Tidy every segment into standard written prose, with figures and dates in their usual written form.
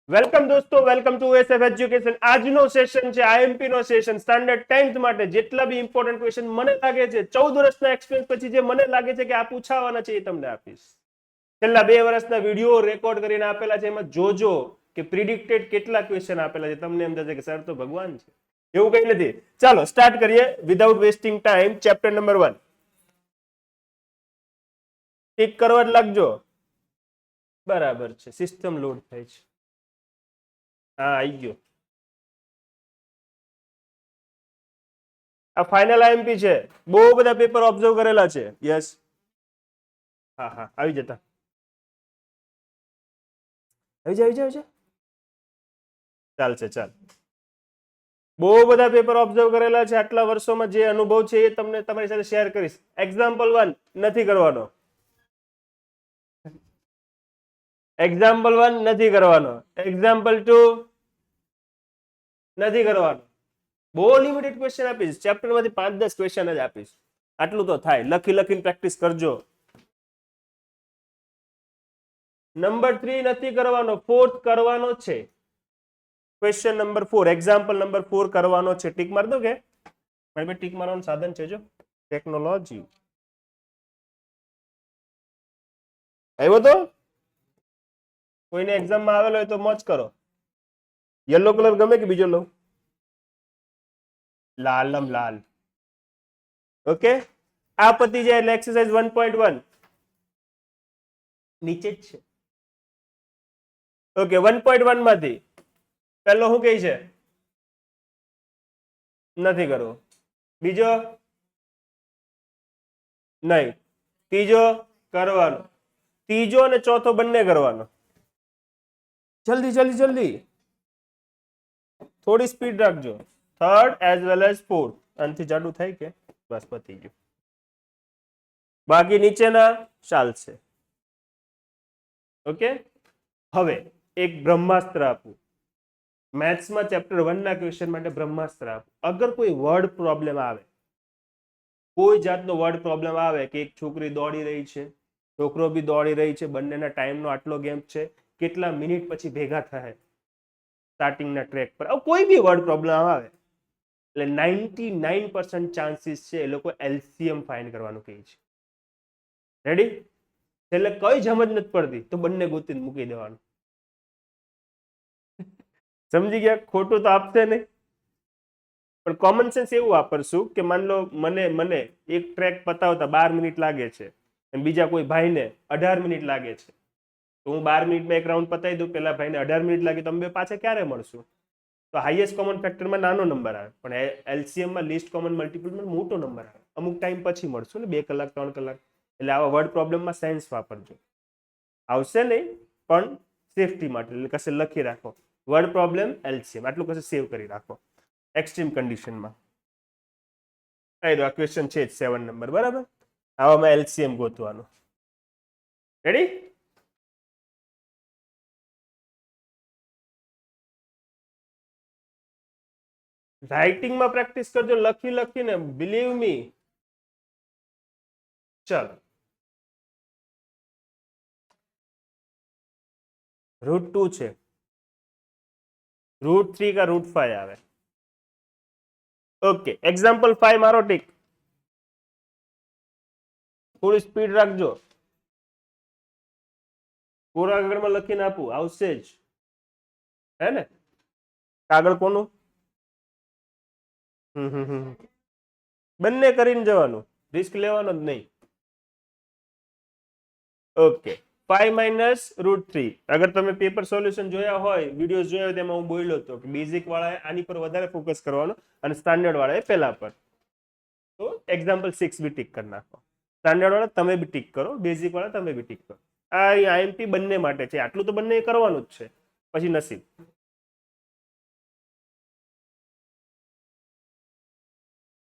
Welcome દોસ્તો, welcome to SF education. આજનો session છે આઈએમપી નો સેશન. સ્ટાન્ડર્ડ 10th માટે જેટલા બી ઇમ્પોર્ટન્ટ ક્વેશ્ચન મને લાગે છે 14 વર્ષના એક્સપિરિયન્સ પછી જે મને લાગે છે કે આ પૂછાવાના છે એ તમને આપીશ. છેલ્લા 2 વર્ષના વિડીયો રેકોર્ડ કરીને આપેલા છે, એમાં જોજો કે પ્રિડિક્ટેડ કેટલા ક્વેશ્ચન આપેલા છે. તમને એમ થશે કે સર તો ભગવાન છે, એવું કઈ નથી. ચાલો સ્ટાર્ટ કરીએ without wasting time. Chapter number 1 tick કરવા જ લાગજો. બરાબર છે, સિસ્ટમ લોડ થાય છે. હા, આવી ગયો. આ ફાઇનલ આઈએમપી છે. બહુ બધા પેપર ઓબ્ઝર્વ કરેલા છે. યસ, હા હા, આવી જતા, આવી જા. ચાલશે, ચાલ. બહુ બધા પેપર ઓબ્ઝર્વ કરેલા છે. આટલા વર્ષોમાં જે અનુભવ છે એ તમને તમારી સાથે શેર કરીશ. એક્ઝામ્પલ 1 નથી કરવાનો. એક્ઝામ્પલ 1 નથી કરવાનો. એક્ઝામ્પલ 2 નથી કરવાનો. બહુ લિમિટેડ ક્વેશ્ચન આપીશ. ચેપ્ટરમાંથી 5-10 ક્વેશ્ચન જ આપીશ. આટલું તો થાય. લખી લખીને પ્રેક્ટિસ કરજો. નંબર 3 નથી કરવાનો, 4th કરવાનો છે. ક્વેશ્ચન નંબર 4, એક્ઝામ્પલ નંબર 4 કરવાનો છે. ટીક માર દો કે મારી પાસે ટીક મારવાનું સાધન છે. જો ટેકનોલોજી આવ્યો તો કોઈને એક્ઝામમાં આવેલો હોય તો મોજ કરો. યલો કલર ગમે કે બીજો લઉં? લાલમ લાલ. ઓકે, આ પતી જાય એટલે એક્સરસાઇઝ 1.1 નીચે જ છે. ઓકે, 1.1 માંથી પહેલો શું કહે છે? નથી કરવો. બીજો નહીં. ત્રીજો કરવાનો. ત્રીજો અને ચોથો બંને કરવાનો. જલ્દી જલ્દી જલ્દી, થોડી સ્પીડ રાખજો. Third as well as fourth. આનાથી જાડું થાય કે બસ પતી ગયું. બાકી નીચેના ચાલશે. ઓકે, હવે એક બ્રહ્માસ્ત્ર આપું. મેથ્સમાં ચેપ્ટર 1 ના ક્વેશ્ચન માટે બ્રહ્માસ્ત્ર આપું. અગર કોઈ વર્ડ પ્રોબ્લેમ આવે, કોઈ જાતનો વર્ડ પ્રોબ્લેમ આવે કે એક છોકરી દોડી રહી છે, છોકરો બી દોડી રહી છે, બંનેના ટાઈમનો આટલો ગેપ છે, કેટલા મિનિટ પછી ભેગા થાય સ્ટાર્ટિંગના ટ્રેક પર, કોઈ બી વર્ડ પ્રોબ્લેમ આવે એટલે 99% ચાન્સીસ છે એ લોકો એલસીએમ ફાઇન્ડ કરવાનું કહે છે. રેડી? એટલે કઈ સમજ નથી પડતી તો બંને ગોતીને મૂકી દેવાનું. સમજી ગયા? ખોટું તો આપશે નહીં, પણ કોમન સેન્સ એવું વાપરશું કે માન લો મને એક ટ્રેક પતાવતા 12 મિનિટ લાગે છે અને બીજા કોઈ ભાઈને 18 મિનિટ લાગે છે, તો હું 12 મિનિટમાં એક રાઉન્ડ પતાવી દઉં, પેલા ભાઈને 18 મિનિટ લાગે, તો અમે પાછા ક્યારે મળશું? તો હાઈએસ્ટ કોમન ફેક્ટરમાં નાનો નંબર આવે, પણ એલસીએમમાં લીસ્ટ કોમન મલ્ટિપલમાં મોટો નંબર આવે. અમુક ટાઈમ પછી મળશું ને, 2 કલાક 3 કલાક. એટલે આવા વર્ડ પ્રોબ્લેમમાં સાયન્સ વાપરજો. આવશે નહીં પણ સેફટી માટે એટલે કશે લખી રાખો વર્ડ પ્રોબ્લેમ એલસીએમ, આટલું કશે સેવ કરી રાખો. એક્સ્ટ્રીમ કન્ડિશનમાં આ ક્વેશ્ચન છે 7 નંબર. બરાબર? આવામાં એલસીએમ ગોતવાનું. રેડી? રાઇટિંગમાં પ્રેક્ટિસ કરજો, લખી લખીને, બિલીવ મી. ચાલો, √2 છે, √3 કા √5 આવે. ઓકે, એક્ઝામ્પલ 5 મારો ટીક. થોડી સ્પીડ રાખજો. પૂરા કાગળમાં લખીને આપું, આવશે જ. હે ને? કાગળ કોનું? બંને કરીને જવાનું, રિસ્ક લેવાનો જ નહીં. ઓકે, 5 - √3. અગર તમે પેપર સોલ્યુશન જોયા હોય, વિડીયોઝ જોયા હોય, તેમાં હું બોલ્યો હતો કે બેઝિક વાળાએ આની પર વધારે ફોકસ કરવાનો અને સ્ટાન્ડર્ડ વાળાએ પેલા પર. તો એક્ઝામ્પલ 6 બી ટીક કરી નાખો. સ્ટાન્ડર્ડ વાળા તમે બી ટીક કરો, બેઝિક વાળા તમે બી ટીક કરો. આ આઈએમપી બંને માટે છે. આટલું તો બંને કરવાનું જ છે, પછી નસીબ.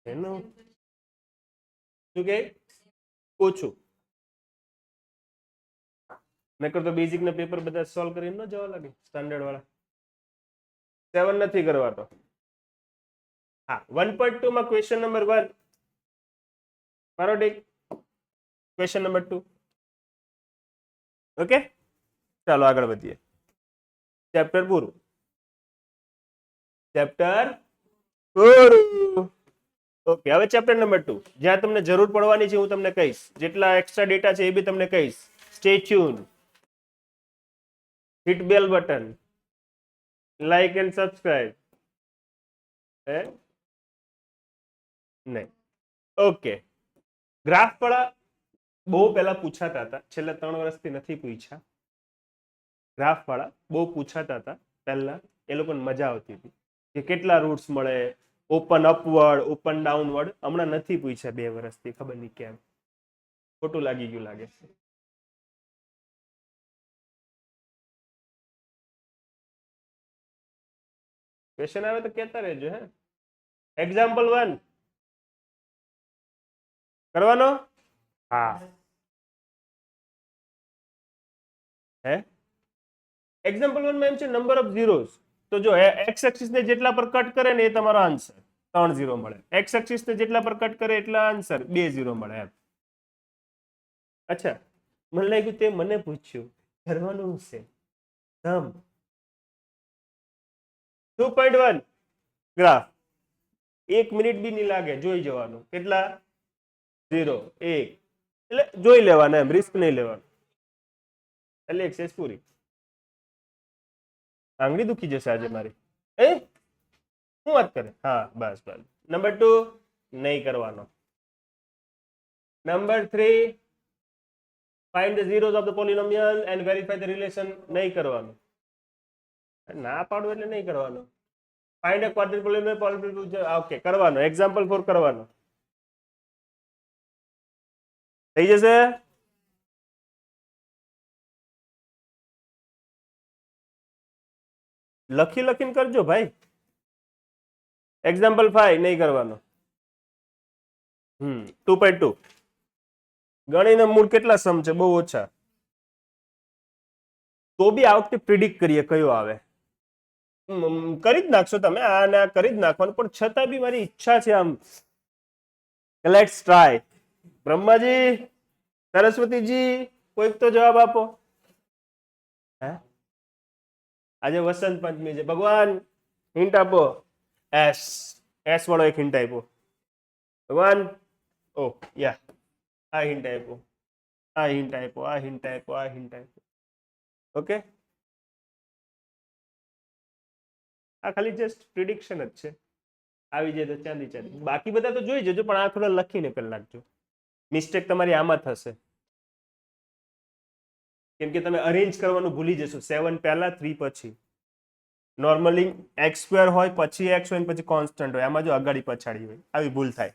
એનું શું કે ઓછું નકર તો બેઝિક ના પેપર બધા સોલ્વ કરીને ન જવા લાગે સ્ટાન્ડર્ડ વાળા. 7 નથી કરવાનો. હા, 1.2 માં ક્વેશ્ચન નંબર 1 મારો ઠીક, ક્વેશ્ચન નંબર 2. ઓકે, ચાલો આગળ વધીએ. ચેપ્ટર પૂરું. ચેપ્ટર પૂરું. ઓકે, હવે ચેપ્ટર નંબર 2 જ્યાં તમને જરૂર પડવાની છે હું તમને કહીશ. જેટલા એક્સ્ટ્રા ડેટા છે એ બી તમને કહીશ. Stay tune. Hit bell button. Like and subscribe. હે નહીં. ઓકે, ગ્રાફ વાળા બહુ પહેલા પૂછાતા હતા, છેલ્લા 3 વર્ષથી નથી પૂછ્યા. ગ્રાફ વાળા બહુ પૂછાતા હતા પહેલા, એ લોકોને મજા આવતી હતી કે કેટલા રૂટ્સ મળે, ઓપન અપવર્ડ, ઓપન ડાઉનવર્ડ. હમણાં નથી પૂછ્યા 2 વર્ષથી, ખબર નહીં કેમ, ખોટું લાગી ગયું લાગે છે. ક્વેશ્ચન આવે તો કહેતા રહેજો. હે, એક્ઝામ્પલ 1 કરવાનો. હા, હે એક્ઝામ્પલ 1 માં એમ છે નંબર ઓફ ઝીરોઝ. તો જો એક્સ એક્સિસ ને જેટલા પર કટ કરે ને એ તમારો આન્સર 3 0 મળે. એક્સ એક્સિસ ને જેટલા પર કટ કરે એટલા આન્સર 2 0 મળે એમ. અચ્છા, મને લાગ્યું તે મને પૂછ્યું કરવાનું છે સમ. 2.1 ગ્રાફ 1 મિનિટ બી નહીં લાગે, જોઈ જવાનું. કેટલા? 0 1, એટલે જોઈ લેવાના એમ, રિસ્ક નહીં લેવાનું. એટલે એક્સેસ પૂરી. આંગળી દુખી જશે આજે મારી. શું વાત કરે? હા, બસ બસ. નંબર 2 નહીં કરવાનો. Number 3 find the zeros of the polynomial and verify the relation. નહીં કરવાનું. ના પાડો એટલે નહીં કરવાનું. find a quadratic polynomial. Okay, કરવાનો. એક્ઝામ્પલ 4 કરવાનો. થઈ જશે. લખીને કરજો ભાઈ. એક્ઝામ્પલ 5 નહીં કરવાનો. 2.2 ગણીને મૂળ કેટલા સમ છે? બહુ ઓછા. તો બી આ વખતે પ્રિડિક્ટ કરીએ કયો આવે. કરી જ નાખશો તમે, આ ને આ કરી જ નાખવાનું, પણ છતાં બી મારી ઈચ્છા છે આમ. Let's try. બ્રહ્માજી, સરસ્વતીજી, કોઈક તો જવાબ આપો. હે, આજે વસંત પંચમી છે. ભગવાન હિન્ટ આપો. એસ એસ વાળો એક હિન્ટ આપ્યો. ભગવાન, ઓ યા, આ હિન્ટ આપ્યો, આ હિન્ટ આપ્યો, આ હિન્ટ આપ્યો, આ હિન્ટ આપ્યો. ઓકે, આ ખાલી જસ્ટ પ્રિડિક્શન જ છે. આવી જાય તો ચાંદી ચાંદી. બાકી બધા તો જોઈ જજો, પણ આ થોડા લખીને કરી નાખજો. મિસ્ટેક તમારી આમાં થશે કેમ કે તમે અરેન્જ કરવાનું ભૂલી જશો. 7 પહેલા 3 પછી. નોર્મલી x² હોય, પછી x હોય, પછી કોન્સ્ટન્ટ હોય. આમાં જો અગાડી પછાડી હોય, આવી ભૂલ થાય.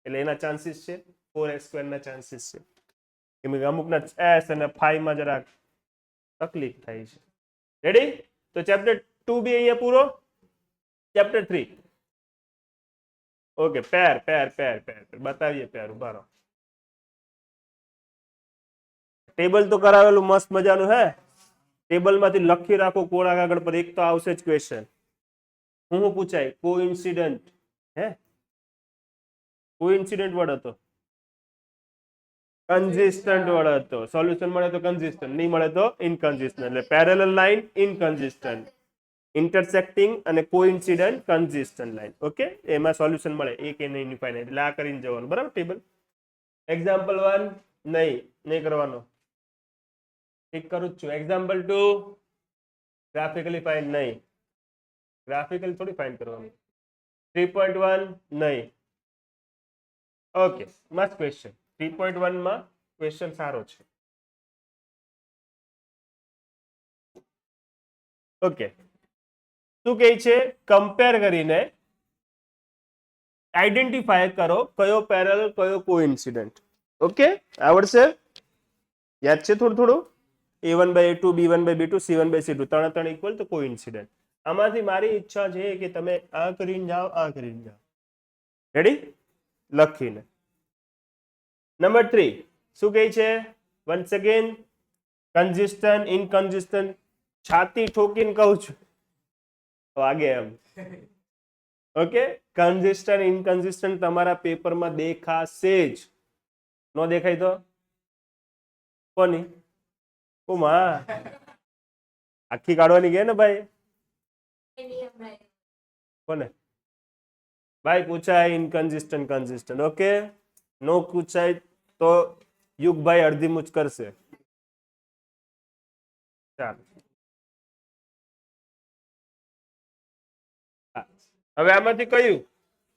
એટલે એના ચાન્સીસ છે 4x² ના ચાન્સીસ છે. કેમ કે અમુકના s અને 5 માં જરાક તકલીફ થાય છે. રેડી? તો ચેપ્ટર 2 બી અહીંયા પૂરો. Chapter 3 okay. પેર બતાવીએ. પેર ઉભા રહો. ટેબલ તો કરાવેલું મસ્ત મજાનું. હે, ટેબલમાંથી લખી રાખો કોરા કાગળ પર. એક તો આવશે જ ક્વેશ્ચન. હું પૂછાય? કોઇન્સિડન્ટ. હે, કોઇન્સિડન્ટ વર્ડ હતો, કન્સિસ્ટન્ટ વર્ડ હતો. સોલ્યુશન મળે તો કન્સિસ્ટન્ટ, નહીં મળે તો ઇનકન્સિસ્ટન્ટ. એટલે પેરેલલ લાઈન, ઇનકન્સિસ્ટન્ટ, ઇન્ટરસેક્ટિંગ અને કોઇન્સિડન્ટ, કન્સિસ્ટન્ટ લાઈન. ઓકે, એમાં સોલ્યુશન મળે એક એ નહીં ફાઇનાઇટ. એટલે આ કરીને જવાનું. બરાબર? ટેબલ. એક્ઝામ્પલ 1 નહીં કરવાનો. ઠીક કરું જ છું. એક્ઝામ્પલ 2 ગ્રાફિકલી ફાઇન્ડ નહીં. ગ્રાફિકલી થોડી ફાઇન્ડ કરવાનું. 3.1 નહીં. ઓકે, મસ્ત ક્વેશ્ચન. 3.1 માં ક્વેશ્ચન સારો છે. ઓકે, શું કહે છે? કમ્પેર કરીને આઈડેન્ટિફાય કરો કયો પેરેલલ, કયો કોઇન્સિડન્ટ. ઓકે, આવડશે? યાદ છે થોડું? A1/A2, B1/B2, C1/C2 ત્રણે ઇક્વલ તો કોઇન્સિડન્ટ. આમાંથી મારી ઈચ્છા છે કે તમે આ કરીને જાઓ, આ કરીને જાઓ. રેડી? લખીને. નંબર 3 શું કહે છે? Once again consistent, inconsistent. છાતી ઠોકીને કહું છું વાગે એમ. ઓકે, કન્સિસ્ટન્ટ, ઇનકન્સિસ્ટન્ટ તમારા પેપરમાં દેખાશે જ. નો દેખાય તો કોની? આખી કાઢવાની ગયા ને ભાઈ કોને ભાઈ પૂછાય ઇનકન્સિસ્ટન્ટ કન્સિસ્ટન્ટ ઓકે નો પૂછાય તો યુગભાઈ અડધી મૂચ કરશે ચાલો હવે આમાંથી કયું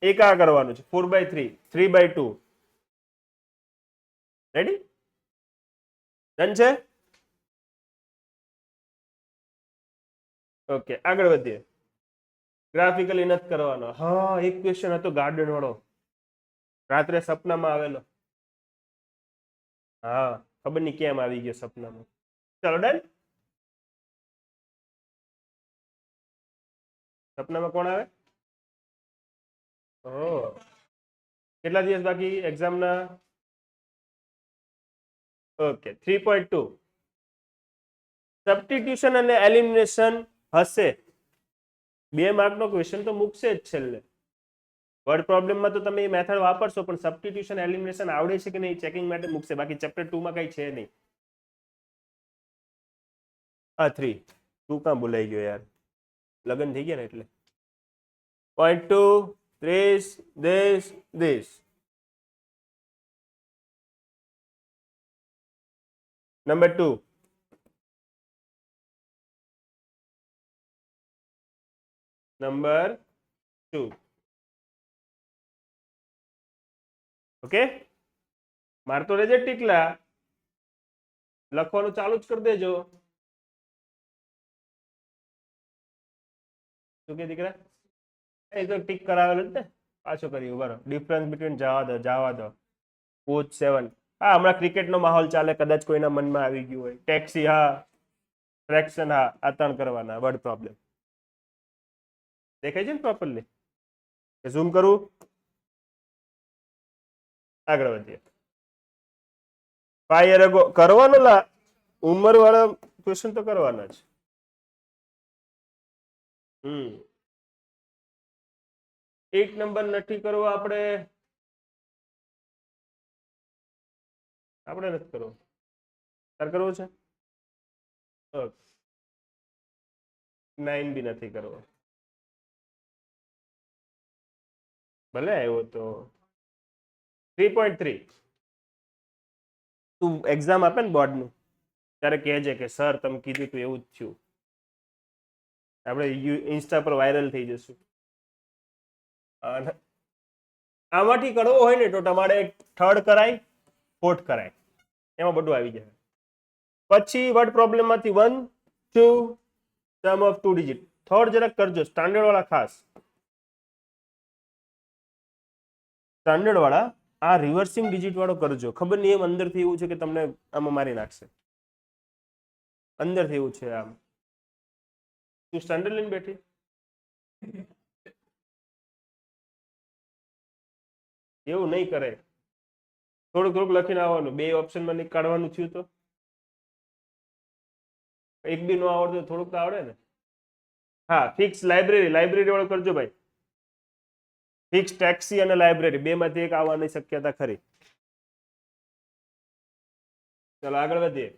એક આ કરવાનું છે 4/3 3/2 રેડી ડન છે ઓકે આગળ વધીએ ગ્રાફિકલી નથી કરવાનો હા એક ક્વેશ્ચન હતો ગાર્ડન વાળો રાત્રે સપનામાં આવેલો હા ખબર નહીં કેમ આવી ગયો સપનામાં ચાલો ડન સપનામાં કોણ આવે ઓહ કેટલા દિવસ બાકી એક્ઝામ ના ઓકે 3.2 સબસ્ટિટ્યુશન અને એલિમિનેશન હશે 2 માર્કનો ક્વેશ્ચન તો મૂકશે જ છેલ્લે વર્ડ પ્રોબ્લેમમાં તો તમે એ મેથડ વાપરશો પણ સબસ્ટિટ્યુશન એલિમિનેશન આવડે છે કે નહીં ચેકિંગ માટે મૂકશે બાકી ચેપ્ટર 2 માં કઈ છે નહીં આ 3 તું કાં બોલાઈ ગયો યાર લગન થઈ ગયા ને એટલે 0.2 this number 2 number 2 ઓકે મારતો રેજે ટીકલા લખવાનું ચાલુ જ કરી દેજો શું કે દીકરા એ તો ટીક કરાવેલું જ ને પાછો કર્યું બરો ડિફરન્સ બિટવીન જવા દો કોચ 7 હા હમણાં ક્રિકેટનો માહોલ ચાલે કદાચ કોઈના મનમાં આવી ગયું હોય ટેક્સી હા ફ્રેક્શન હા આ 3 કરવાના વર્ડ પ્રોબ્લેમ દેખાય છે ને પ્રોપરલી કે ઝૂમ કરું આગળ વધીએ ફાયર અગો કરવાનો લા ઉંમર વાળા ક્વેશ્ચન તો કરવાના જ એક નંબર નથી કરવો આપણે નથી કરવો તાર કરવો છે 9 બી નથી કરવો ભલે આવ્યો તો 3.3 તું એક્ઝામ આપે ને બોર્ડનું ત્યારે કહેજે કે સર તમે કીધું તું એવું જ થયું આપણે ઇન્સ્ટા પર વાયરલ થઈ જશું આમાંથી કરવો હોય ને તો તમારે 3rd કરાય 4th કરાય એમાં બધું આવી જાય પછી વર્ડ પ્રોબ્લેમ માંથી 1 2 સમ ઓફ 2 ડિજિટ 3rd જરાક કરજો સ્ટાન્ડર્ડ વાળા ખાસ સ્ટાન્ડર્ડ વાળા આ રિવર્સિંગ ડિજિટ વાળો કરજો ખબર નહીં એમ અંદરથી એવું છે કે તમને આમાં મારી નાખશે અંદરથી એવું છે આમ તું સ્ટાન્ડર્ડ લઈને બેઠી એવું નહીં કરે થોડુંક લખીને આવવાનું 2 ઓપ્શનમાં નહીં કાઢવાનું થયું તો એક બી નો આવડતું થોડુંક તો આવડે ને હા ફિક્સ લાઇબ્રેરી વાળો કરજો ભાઈ ફિક્સ ટેક્સી અને લાઇબ્રેરી 2 માંથી એક આવવાની શક્યતા ખરી ચલો આગળ વધીએ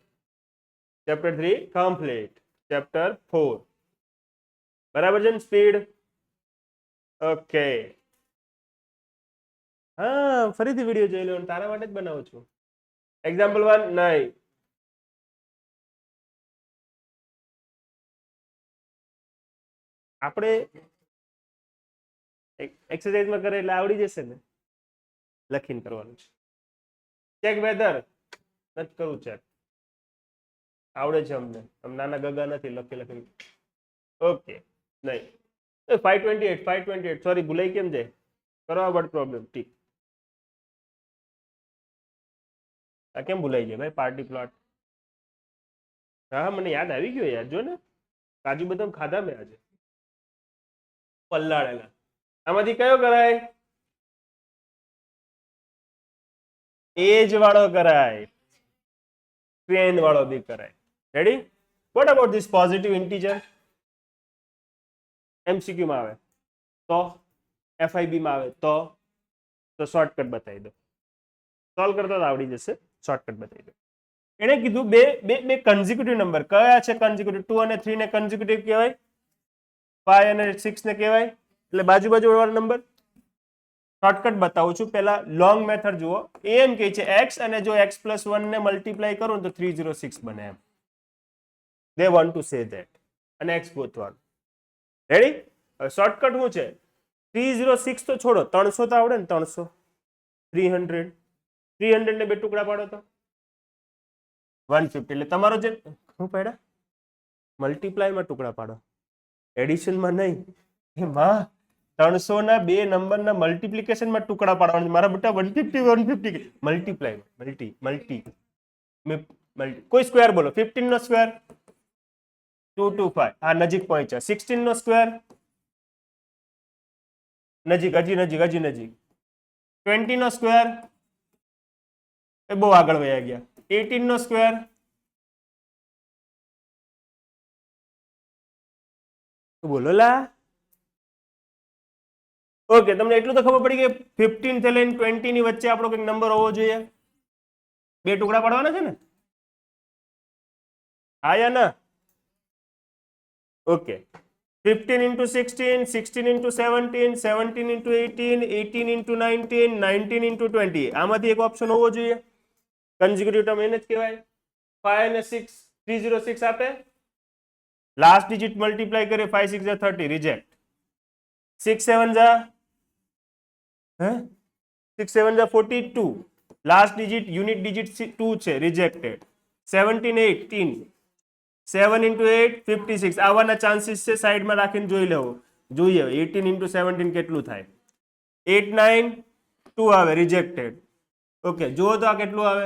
ચેપ્ટર 3 કમ્પ્લીટ ચેપ્ટર 4 બરાબર છે ને સ્પીડ ઓકે હા ફરીથી વિડીયો જોઈ લો તારા માટે જ બનાવું છું એક્ઝામ્પલ 1 નહીં આપણે એક્સરસાઇઝમાં કરે એટલે આવડી જશે ને લખીને કરવાનું છે ચેક વેધર નથી કરવું ચેક આવડે છે અમને નાના ગગા નથી લખી ઓકે નહીં 528 સોરી ભૂલાઈ કેમ જાય કરવા વર્ડ પ્રોબ્લેમ ઠીક આ કેમ ભૂલાઈ જાય ભાઈ પાર્ટી પ્લોટ હા મને યાદ આવી ગયો યાર જો ને કાજુ બદામ ખાધા મેં આજે પલ્લાળેલા આમાંથી કયો કરાય એજ વાળો કરાય ટ્રેન વાળો બી કરાય ready what about this positive integer MCQ માં આવે તો FIB માં આવે તો શોર્ટકટ બતાવી દો સોલ્વ કરતા તો આવડી જશે શોર્ટકટ બતાવી દો એને કીધું બે બે બે કન્ઝિક્યુટિવ નંબર કયા છે કન્ઝિક્યુટિવ 2 અને 3 ને કન્ઝિક્યુટિવ કહેવાય 5 અને 6 ને કહેવાય એટલે બાજુ વાળા નંબર શોર્ટકટ બતાવું છું પહેલા લોંગ મેથડ જુઓ એમ કે છે x અને જો x+1 ને મલ્ટીપ્લાય કરું તો 306 બને એમ they want to say that અને x ગોતવાનું રેડી શોર્ટકટ શું છે 306 તો છોડો 300 તો આવડે ને 300 300 300 ને બે ટુકડા પાડો તો 150 એટલે તમારો જે શું પાડ્યા મલ્ટીપ્લાયમાં ટુકડા પાડો એડિશનમાં નહીં એમાં 300 ના બે નંબરના મલ્ટીપ્લિકેશનમાં ટુકડા પાડવાના મારા બેટા 150 મલ્ટીપ્લાય મલ્ટી કોઈ સ્ક્વેર બોલો 15 નો સ્ક્વેર 225 હા નજીક પહોંચ્યા 16 નો સ્ક્વેર નજીક હજી 20 નો સ્ક્વેર એ બહુ આગળ વયા ગયા 18 નો સ્ક્વેર બોલો લા ઓકે તમને એટલું તો ખબર પડી કે 15 થી લઈને 20 ની વચ્ચે આપણો કંઈક નંબર હોવો જોઈએ બે ટુકડા પાડવાના છે ને હા યા ના okay 15 into 16 16 into 17 17 into 18 18 into 19 19 into 20 આમાંથી એક ઓપ્શન હોવો જોઈએ કન્ઝિક્યુટિવ ટર્મ એને જ કહેવાય 5 અને 6 306 આપે લાસ્ટ ડિજિટ મલ્ટીપ્લાય કરે 5 6 30 રિજેક્ટ 6 7 જા 6 7 જા 42 લાસ્ટ ડિજિટ યુનિટ ડિજિટ 2 છે રિજેક્ટેડ 17 18 7 into 8 56 આવવાના ચાન્સીસ છે સાઈડમાં રાખીને જોઈ લેવો જોઈએ 18 into 17 કેટલું થાય 8 9 2 આવે રિજેક્ટેડ ઓકે જુઓ તો આ કેટલું આવે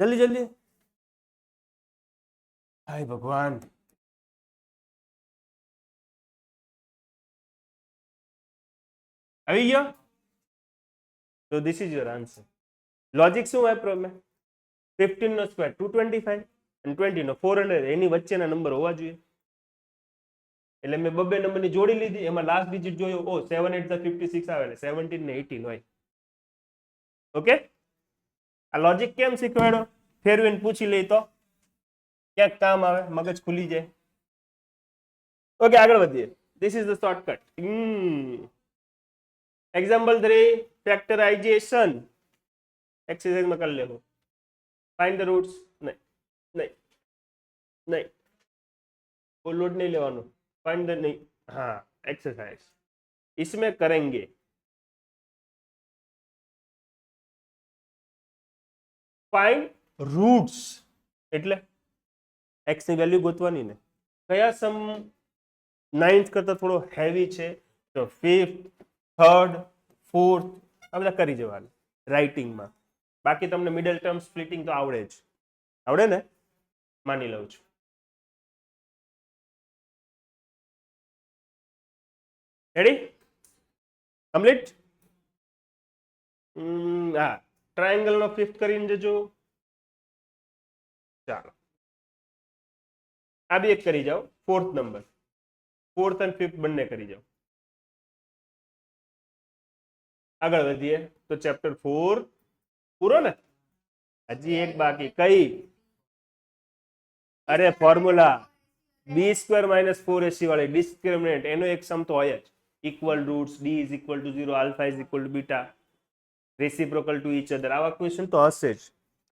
જલ્દી હાય ભગવાન આવી ગયો તો this is your answer logic શું વાપરો મેં 15 નો સ્ક્વેર 225 અને 20 નો 400 એની વચ્ચેના નંબર હોવા જોઈએ એટલે મેં બબ્બે નંબરની જોડી લીધી એમાં લાસ્ટ ડિજિટ જોયો ઓ 7 8 56 આવે એટલે 17 ને 18 હોય ઓકે આ લોજિક કેમ શીખવાડો ફેરવીને પૂછી લઈ તો ક્યાંક કામ આવે મગજ ખુલી જાય ઓકે આગળ વધીએ this is the shortcut example 3 factorisation exercise में कर ले फाइंड द रूट्स नहीं वो लोड नहीं लेवानो फाइंड द नहीं हाँ एक्सरसाइज इसमें करेंगे फाइंड रूट्स એટલે x ની વેલ્યુ ગોતવાની ને કયા સમ 9th કરતા થોડો હેવી છે તો 5th 3rd 4th આ બધા કરી જવાનું રાઇટિંગમાં બાકી તમને મિડલ ટર્મ સ્પ્લિટિંગ તો આવડે જ આવડે ને માની લઉં છું રેડી કમ્પ્લીટ હા ટ્રાયેંગલ નો 5th કરીને જજો ચાલો આ બી એક કરી જાઓ 4th નંબર 4th અને 5th બંને કરી જાઓ આગળ વધીએ તો ચેપ્ટર 4 પૂરો ને હજી એક બાકી કઈ અરે ફોર્મ્યુલા b² - 4ac વાળી ડિસ્ક્રિમિનન્ટ એનો એક સમ તો હોય જ equal roots d = 0 alpha = beta reciprocal to each other આવા ક્વેશ્ચન તો હશે જ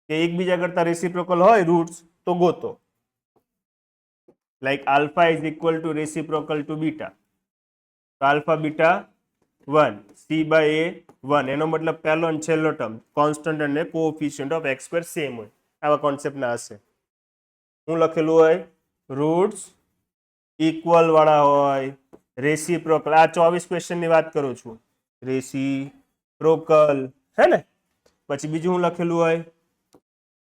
કે એકબીજા કરતા રેસિપ્રોકલ હોય રૂટ્સ તો ગોતો like alpha = reciprocal to beta તો આલ્ફા બીટા 1 c/a 1 એનો મતલબ પહેલો અને છેલ્લો ટર્મ કોન્સ્ટન્ટ અને કોએફિશિયન્ટ ઓફ x² સેમ હોય આવા કોન્સેપ્ટ ના હશે હું લખેલું હોય રૂટ્સ ઇક્વલ વાળા હોય રેસિપ્રોકલ આ 24 ક્વેશ્ચન ની વાત કરું છું રેસિપ્રોકલ હે ને પછી બીજું હું લખેલું હોય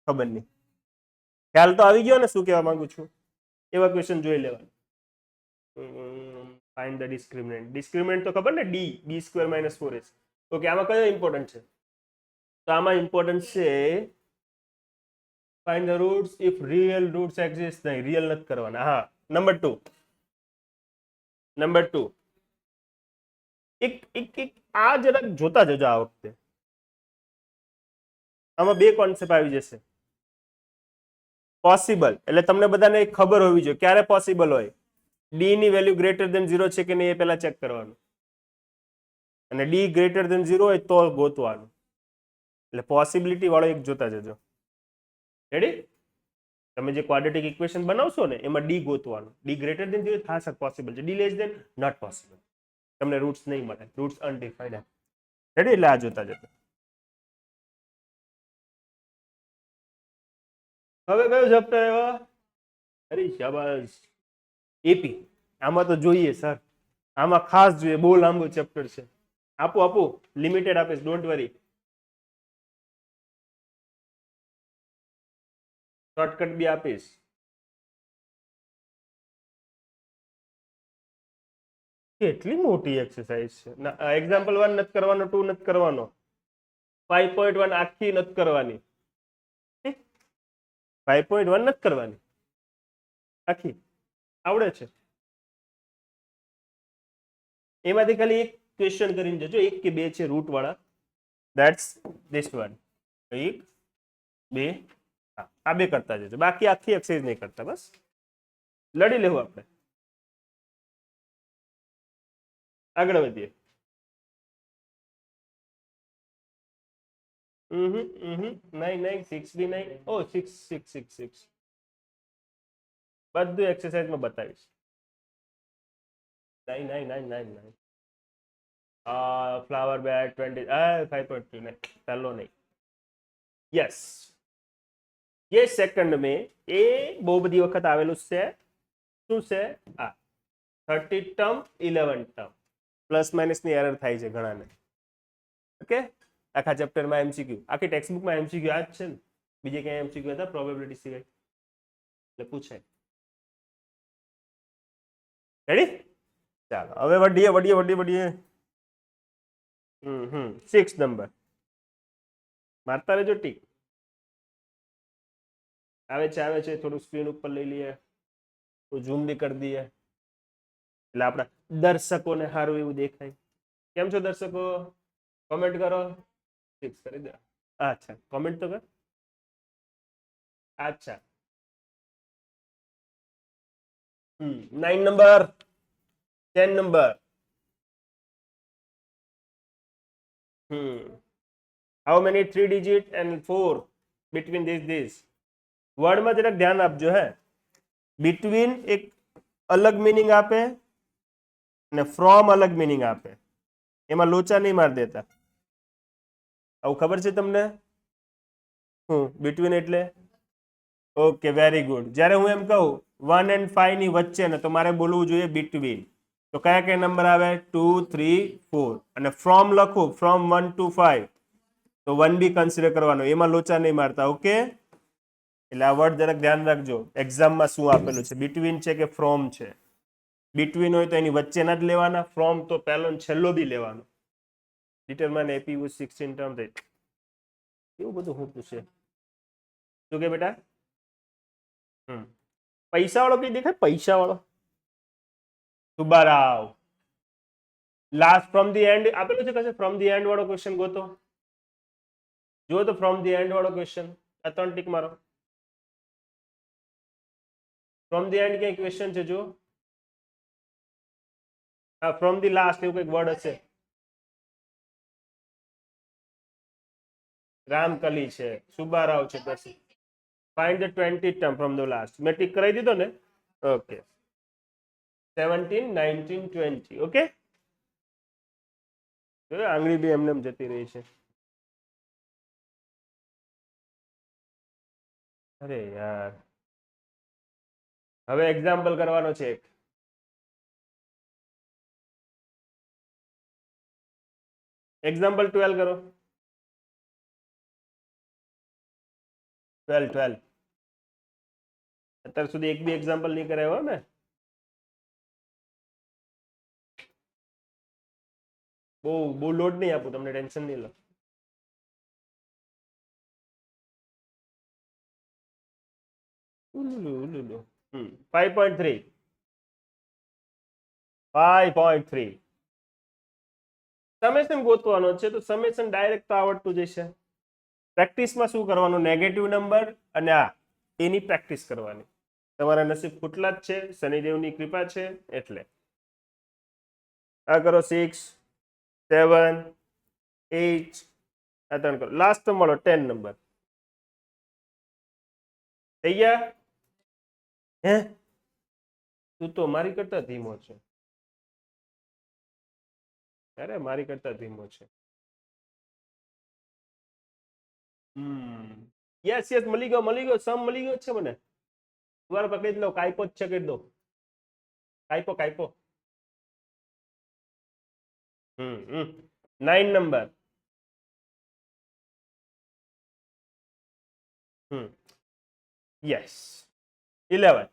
ખબર નહીં ખ્યાલ તો આવી ગયો ને શું કહેવા માંગુ છું એવા ક્વેશ્ચન જોઈ લેવાનું ફાઇન્ડ ધ ડિસ્ક્રિમિનન્ટ તો ખબર ને d b² - 4ac ઓકે આમાં કયો ઇમ્પોર્ટન્ટ છે તો આમાં ઇમ્પોર્ટન્ટ છે find the roots if real roots exist નહીં રિયલ નથી કરવાના હા નંબર 2 એક આ જરાક જોતા જજો આ વખતે આમાં બે કોન્સેપ્ટ આવી જશે પોસિબલ એટલે તમને બધાને ખબર હોવી જોઈએ ક્યારે પોસિબલ હોય. ડી ની વેલ્યુ ગ્રેટર દેન 0 છે કે નહીં એ પહેલા ચેક કરવાનું, અને ડી ગ્રેટર દેન 0 હોય તો ગોતવાનું. એટલે પોસિબિલિટી વાળો એક જોતા જજો. રેડી? તમે જે ક્વાડ્રેટિક ઇક્વેશન બનાવશો ને એમાં ડી ગોતવાનું. ડી ગ્રેટર દેન 0 હા સર પોસિબલ છે, D less than not possible. તમને રૂટ્સ નહીં મળે, રૂટ્સ અનડિફાઇન્ડ. રેડી? એટલે આ જોતા જજો. હવે કયો ચેપ્ટર આવ્યો? અરે શાબાશ, એપી. આમાં તો જોઈએ સર, આમાં ખાસ જોઈએ, બહુ લાંબુ ચેપ્ટર છે. આપું લિમિટેડ આપીશ, ડોન્ટ વરી. શોર્ટકટ બી આપીશ. કેટલી મોટી એક્સરસાઇઝ છે. એક્ઝામ્પલ 1 નથી કરવાનો, 2 નથી કરવાનો, 5.1 આખી નથી કરવાની. 5.1 નથી કરવાની આખી, આવડે છે. એમાંથી ખાલી એક ક્વેશ્ચન કરીને જજો, એક કે બે છે રૂટ વાળા. That's this one. 1 2 આ બે કરતા જજો, બાકી આખી એક્સરસાઇઝ નહીં કરતા. બસ લડી લેવું આપણે. આગળ વધીએ. નહીં 6 બી નહીં. ઓ 6 બધું એક્સરસાઇઝમાં બતાવીશ. નહીં ફ્લાવર બેડ 20 5.2 नहीं, चलो नहीं. यस, ये सेकंड में એ બહુ બધી વખત આવેલું છે. શું છે આ? 30 ટર્મ 11 ટર્મ, પ્લસ માઇનસ ની એરર થાય છે ઘણાને. ઓકે, આખા ચેપ્ટરમાં એમસીક્યુ, આખી ટેક્સ્ટબુકમાં એમસીક્યુ આ જ છે ને, બીજે ક્યાંય એમસીક્યુ હતા પ્રોબેબિલિટી સિવાય? એટલે પૂછાય. રેડી? ચાલો હવે વડીએ. 6 નંબર મારતા રહેજો ટીક. આવે છે, થોડું સ્ક્રીન ઉપર લઈ લઈએ, તો ઝૂમ બી કરી દઈએ એટલે આપણા દર્શકોને સારું એવું દેખાય. કેમ છો દર્શકો? કોમેન્ટ કરો. 6 કરી દે. અચ્છા, કોમેન્ટ તો કર. અચ્છા 9 number, 10 number. How many 3 digit and 4 between this? વર્ડમાં જરાક ધ્યાન આપજો. હે, between એક અલગ મિનિંગ આપે ને ફ્રોમ અલગ મિનિંગ આપે, એમાં લોચા નહીં માર દેતા. આવું ખબર છે તમને? between એટલે ઓકે, વેરી ગુડ. જ્યારે હું એમ કહું 1 and 5 ની વચ્ચે ને, તો મારે બોલવું જોઈએ between. તો કયા કયા નંબર આવે? 2 3 4. અને ફ્રોમ લખું, ફ્રોમ 1 to 5, તો 1 બી કન્સિડર કરવાનો, એમાં લોચા નહીં મારતા. ઓકે, એટલે આ વર્ડ જરાક ધ્યાન રાખજો. એક્ઝામમાં શું આપેલું છે, between છે કે ફ્રોમ છે? between હોય તો એની વચ્ચેના જ લેવાના, ફ્રોમ તો પહેલો ને છેલ્લો બી લેવાનો. Determine AP with 16 term. એવું બધું હું પૂછે. શું કે બેટા? પૈસા વાળો કઈ દેખાય? પૈસા વાળો સુબારાવ. લાસ્ટ ફ્રોમ ધી એન્ડ આપેલું છે કશે? ફ્રોમ ધી એન્ડ વાળો ક્વેશ્ચન ગોતો. જો તો ફ્રોમ ધી એન્ડ વાળો ક્વેશ્ચન, આ 3 ટીક મારો. ફ્રોમ ધી એન્ડ ક્યાંય ક્વેશ્ચન છે? જો હા, ફ્રોમ ધી લાસ્ટ એવું કંઈક વર્ડ હશે. રામકલી છે, સુબારાવ છે. પછી find the 20 term from the last. મેં ટીક કરાવી દીધો ને? ઓકે, 17 19 20. ઓકે, આંગળી બી એમને જતી રહી છે. અરે યાર, હવે એક્ઝામ્પલ કરવાનો છે એક. એક્ઝામ્પલ 12 કરો. 12 અત્યાર સુધી એક બી એક્ઝામ્પલ નહીં કરાયો ને? બહુ લોડ નહીં આપું તમને, ટેન્શન નહીં લો. ઉલુલુલુલુ. 5.3 સમેશન ગોતવાનો છે, તો સમેશન ડાયરેક્ટ તો આવડતું જ છે. પ્રેક્ટિસમાં શું કરવાનું? નેગેટિવ નંબર અને આ એની પ્રેક્ટિસ કરવાની. તમારા નસીબ ફૂટલા જ છે, શનિદેવની કૃપા છે એટલે. આ કરો 6 7 8 આ 3 કરો. લાસ્ટ મળો 10 નંબર. થઈ ગયા? હે તું તો મારી કરતા ધીમો છે. અરે મારી કરતા ધીમો છે. યસ યસ મળી ગયો સમ મળી ગયો છે મને. તમારે પકડી લો, કાઈપો જ છે, કરી દો કાઈપો. 9 નંબર. યસ 11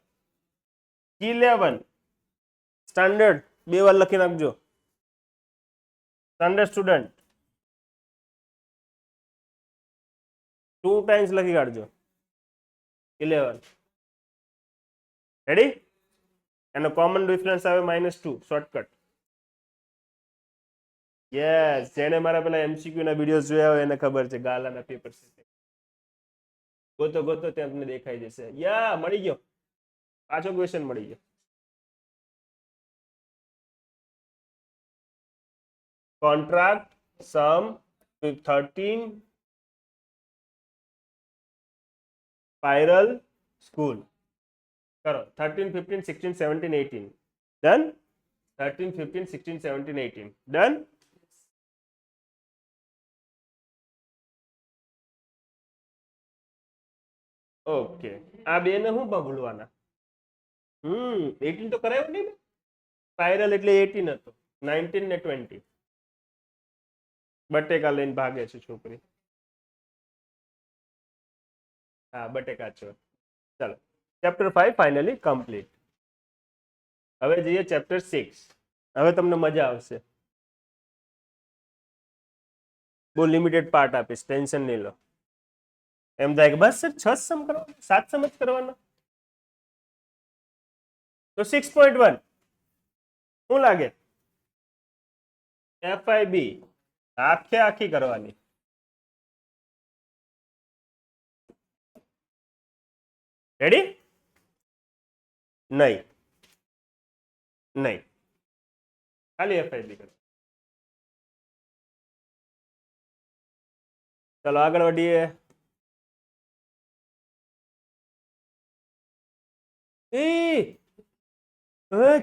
સ્ટાન્ડર્ડ 2 વાર લખી નાખજો. સ્ટાન્ડર્ડ સ્ટુડન્ટ 2 ટાઈમ્સ લખી કાઢજો. 11 રેડી. એનો કોમન ડિફરન્સ આવે -2 શોર્ટકટ. યસ, જેને મારા પેલા એમસીક્યુ ના વિડિયોઝ જોયા હોય એને ખબર છે ગાલાના પેપર છે. ગોતો ત્યાં તમને દેખાઈ જશે. યા મળી ગયો, પાછો ક્વેશ્ચન મળી ગયો. કોન્ટ્રાક્ટ સમ 13 સ્પાઇરલ સ્કૂલ. કરો 13 15 16 17 18 ડન. 13 15 16 17 18 ડન. ઓકે, આ બે ને હું ભૂલવાના? 18 તો કરાયો નહીં ને. સ્પાઇરલ એટલે 18 હતો, 19 ને 20. બટેકા લઈને ભાગે છે છોકરી. હા બટેકા છે. ચાલો ચેપ્ટર 5 ફાઇનલી કમ્પ્લીટ. હવે જઈએ ચેપ્ટર 6. હવે તમને મજા આવશે. બહુ લિમિટેડ પાર્ટ આપીશ, ટેન્શન નહીં લો. એમ થાય કે બસ સર 6 સમ કરવાના, 7 સમ જ કરવાના. તો 6.1 શું લાગે? FIB આખી કરવાની. રેડી? નહીં ખાલી FIB કરો. ચલો આગળ વધીએ.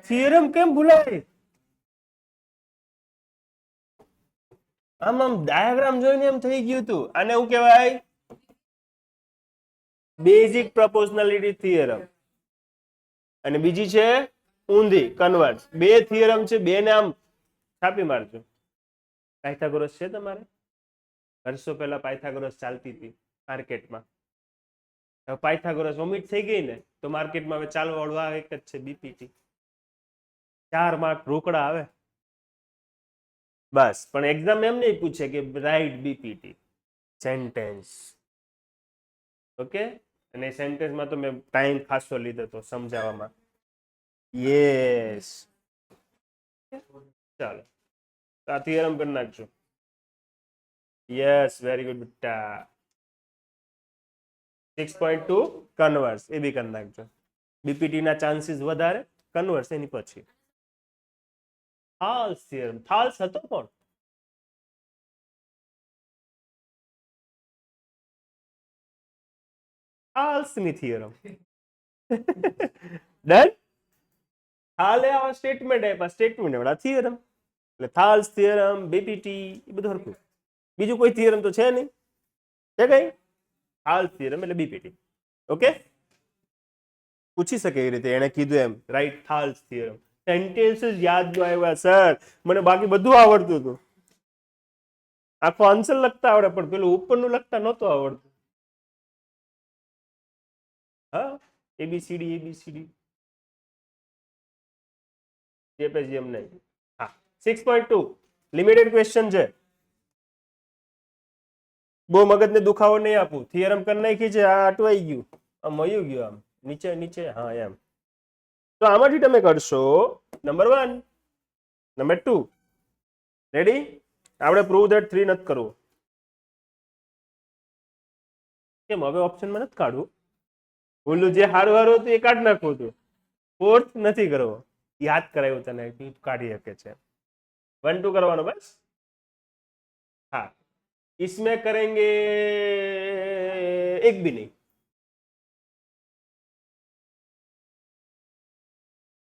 થિયરમ કેમ ભૂલાય? આમ ડાયાગ્રામ જોઈને એમ થઈ ગયું હતું. આને શું કહેવાય? Basic proportionality theorem. અને બીજી છે ઊંધી કન્વર્સ. બે થિયરમ છે, બે ને આમ છાપી મારજો. પાયથાગોરસ છે તમારે? વર્ષો પહેલા પાયથાગોરસ ચાલતી હતી માર્કેટમાં. હવે પાયથાગોરસ વોમિટ થઈ ગઈ ને તો માર્કેટમાં હવે ચાલવા વાળું આ એક જ છે, બીપીટી. 4 માર્ક રોકડા આવે બસ. પણ એક્ઝામ એમ નહીં પૂછે કે રાઇટ બીપીટી સેન્ટેન્સ. ઓકે, અને સેન્ટેન્સમાં તો મેં ટાઈમ ખાસો લીધો તો સમજાવવામાં. યસ ચાલો આ થિયરમ કરી નાખજો. યસ વેરી ગુડ બેટા. 6.2 કન્વર્સ એ બી કરી નાખજો. બીપીટી ના ચાન્સીસ વધારે, કન્વર્સ એની પછી. થાલ્સ થિયરમ. થાલ્સ હતો કોણ? થાલ્સની થિયરમ. ડન. થાલે આવા સ્ટેટમેન્ટ આપ્યા, સ્ટેટમેન્ટ એવડા થિયરમ. એટલે થાલ્સ થિયરમ, બીપીટી એ બધું હરખું. બીજું કોઈ થિયરમ તો છે નહીં. છે કઈ? થાલ્સ થિયરમ એટલે બીપીટી. ઓકે, પૂછી શકે એ રીતે. એને કીધું એમ રાઈટ થાલ્સ થિયરમ. સેન્ટેન્સ યાદ ન આવ્યા સર, મને બાકી બધું આવડતું હતું. આખો આન્સર લખતા આવડે પણ પેલું ઉપરનું લખતા નહોતું આવડતું. હા એબીસીડી એમ નહીં. હા 6.2 લિમિટેડ ક્વેશ્ચન છે. બહુ મગજને દુખાવો નહીં આપું. થિયરમ કરી નાખી છે, આ અટવાઈ ગયું, આમ વયું ગયું, આમ નીચે હા એમ. તો આમાંથી તમે કરશો નંબર 1, નંબર 2. રેડી? આપણે પ્રૂવ ધેટ 3 નથી કરવું. કેમ હવે ઓપ્શનમાં નથી કાઢવું? ઓલું જે હારું હારું હતું એ કાઢી નાખવું હતું, ફોર્થ નથી કરવો, યાદ કરાવ્યું તને, કાઢી શકે છે. 1 2 કરવાનો બસ. हाँ, इसमें करेंगे एक भी नहीं,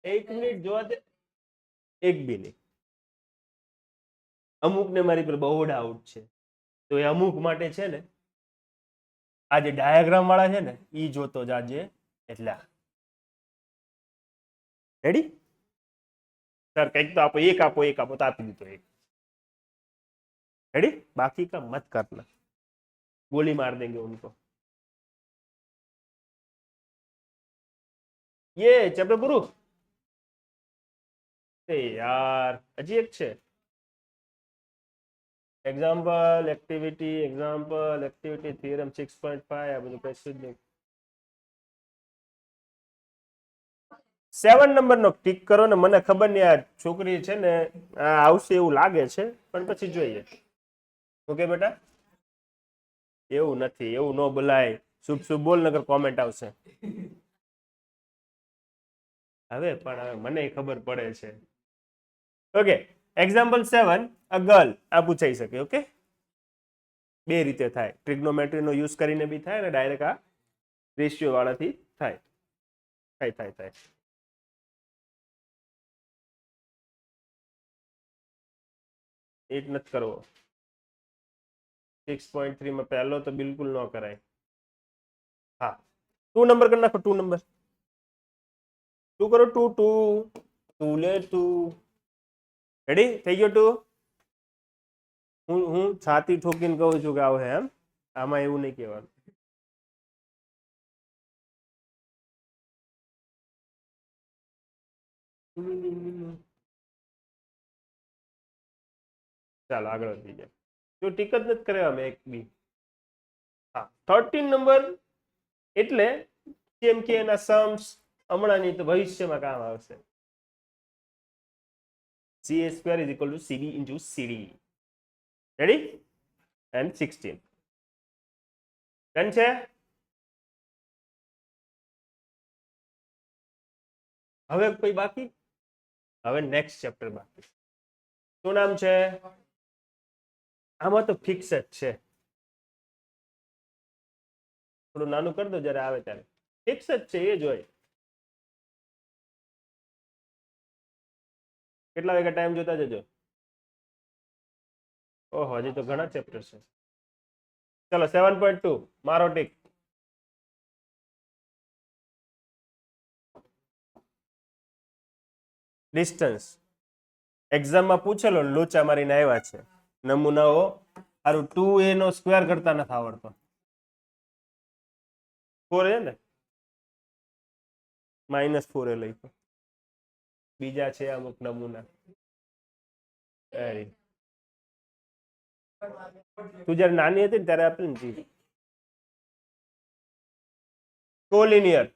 एक मिनिट જોવા દે, એક બી નહીં. અમુક ને મારી પર બહુ ડાઉટ છે, તો એ અમુક માટે છે ને આ જે ડાયાગ્રામ વાળા છે ને ઈ જોતો જાજે. એટલે રેડી સર કંઈક તો આપો, એક આપો, એક આપો, તો આપી દીધો એક. रेडी, बाकी का मत करना, गोली मार देंगे उनको. ये चैप्टर पूરું. यार હજી એક છે, એક્ઝામ્પલ એક્ટિવિટી થિયરમ 6.5 આ બધું કશું જ નહીં. 7 નંબર નો ટીક કરો ને. મને ખબર નહીં આ છોકરી છે ને આવશે એવું લાગે છે, પણ પછી જોઈએ. ઓકે બેટા, એવું નથી, એવું ન બોલાય. શુભ શુભ બોલ નકર કોમેન્ટ આવશે. હવે પણ હવે મને ખબર પડે છે. ઓકે, એક્ઝામ્પલ 7 અ ગર્લ, આ પૂછાઈ શકે. ઓકે, બે રીતે થાય, ટ્રિગ્નોમેટ્રી નો યુઝ કરીને બી થાય અને ડાયરેક્ટ આ રેશિયો વાળાથી થાય. થાય થાય થાય. એટ નથી કરવો. 6.3 માં પહેલો તો બિલકુલ ન કરાય. હા, 2 નંબર કરી નાખો. 2 નંબર 2 કરો. 2 2 લે 2. રેડી થઈ ગયો 2. હું છાતી ઠોકીને કહું છું કે આવું હે એમ, આમાં એવું નહીં કહેવાનું. ચાલો આગળ વધી જાય. જો ટીક જ નથી કરે અમે એક બી. હા, 13 નંબર એટલે કેમ કે એના સમ્સ હમણાંની તો ભવિષ્યમાં કામ આવશે. CA square is equal to CB into CD. Ready? And 16. Done છે? હવે કોઈ બાકી? હવે નેક્સ્ટ ચેપ્ટર બાકી. શું નામ છે? આમાં તો ફિક્સ જ છે. થોડું નાનું કરી દો જ્યારે આવે ત્યારે. ફિક્સ જ છે, એ જ હોય. કેટલા વાગ્યા ટાઈમ જોતા જજો. ઓહો, હજી તો ઘણા ચેપ્ટર છે. ચલો 7.2 મારો ટીક. ડિસ્ટન્સ એક્ઝામમાં પૂછેલો, લોચા મારીને આવ્યા છે. નમૂનાઓ સારું 2a નો સ્ક્વેર કરતા નથી આવડતો. 4a ને -4a લખ્યો. બીજા છે અમુક નમૂના. તું જયારે નાની હતી ને ત્યારે આપેલું ને જી. કોલિનિયર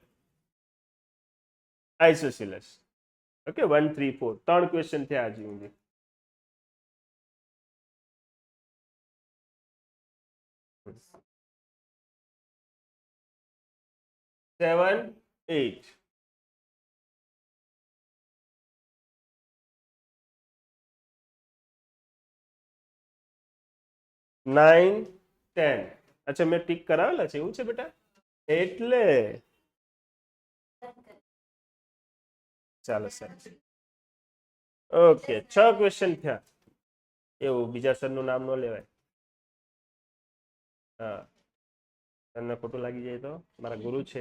આઇસોસીલસ. ઓકે, 1 3 4 3 ક્વેશ્ચન થયા હજી સુધી. સેવન 8 9 10. અચ્છા, મેં ટીક કરાવેલા છે એવું છે બેટા? એટલે ચાલો સર. ઓકે, 6 ક્વેશ્ચન થયા. એવું બીજા સરનું નામ ન લેવાય. હા, તમને ખોટું લાગી જાય તો મારા ગુરુ છે.